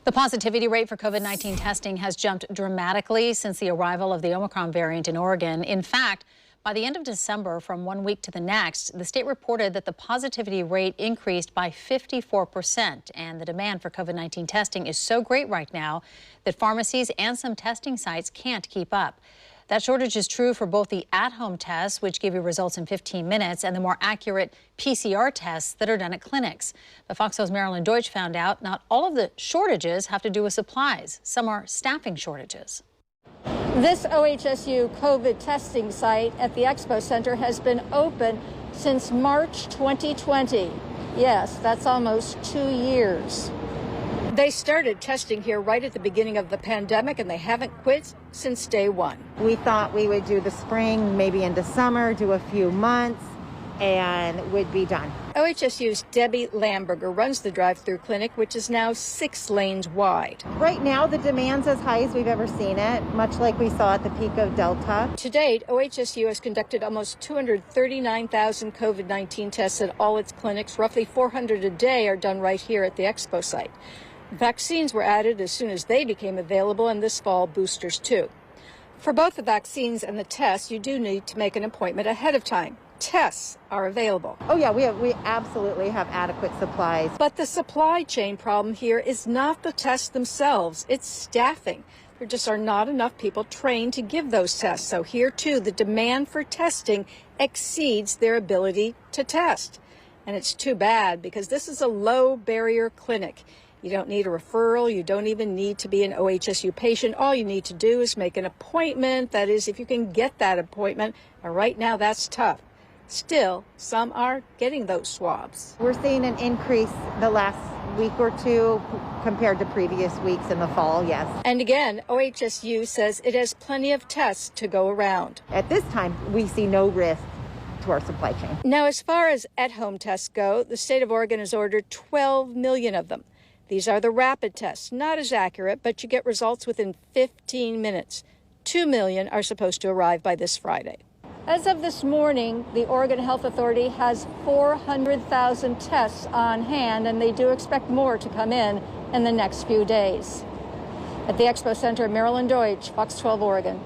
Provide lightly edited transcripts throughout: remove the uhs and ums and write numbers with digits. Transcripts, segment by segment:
The positivity rate for COVID-19 testing has jumped dramatically since the arrival of the Omicron variant in Oregon. In fact, by the end of December, from one week to the next, the state reported that the positivity rate increased by 54%. And the demand for COVID-19 testing is so great right now that pharmacies and some testing sites can't keep up. That shortage is true for both the at-home tests, which give you results in 15 minutes, and the more accurate PCR tests that are done at clinics. But Fox News' Marilyn Deutsch found out not all of the shortages have to do with supplies. Some are staffing shortages. This OHSU COVID testing site at the Expo Center has been open since March 2020. Yes, that's almost 2 years. They started testing here right at the beginning of the pandemic, and they haven't quit since day one. We thought we would do the spring, maybe into summer, do a few months, and would be done. OHSU's Debbie Lamberger runs the drive-through clinic, which is now 6 lanes wide. Right now, the demand's as high as we've ever seen it, much like we saw at the peak of Delta. To date, OHSU has conducted almost 239,000 COVID-19 tests at all its clinics. Roughly 400 a day are done right here at the Expo site. Vaccines were added as soon as they became available, and this fall, boosters too. For both the vaccines and the tests, you do need to make an appointment ahead of time. Tests are available. Oh yeah, we absolutely have adequate supplies. But the supply chain problem here is not the tests themselves, it's staffing. There just are not enough people trained to give those tests. So here too, the demand for testing exceeds their ability to test. And it's too bad because this is a low barrier clinic. You don't need a referral. You don't even need to be an OHSU patient. All you need to do is make an appointment. That is, if you can get that appointment. And right now, that's tough. Still, some are getting those swabs. We're seeing an increase the last week or two compared to previous weeks in the fall, yes. And again, OHSU says it has plenty of tests to go around. At this time, we see no risk to our supply chain. Now, as far as at-home tests go, the state of Oregon has ordered 12 million of them. These are the rapid tests, not as accurate, but you get results within 15 minutes. 2 million are supposed to arrive by this Friday. As of this morning, the Oregon Health Authority has 400,000 tests on hand, and they do expect more to come in the next few days. At the Expo Center, Marilyn Deutsch, Fox 12 Oregon.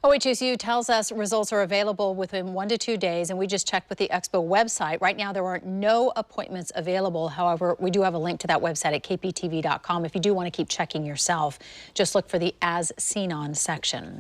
OHSU tells us results are available within 1 to 2 days, and we just checked with the Expo website. Right now, there are no appointments available. However, we do have a link to that website at kptv.com. If you do want to keep checking yourself, just look for the As Seen On section.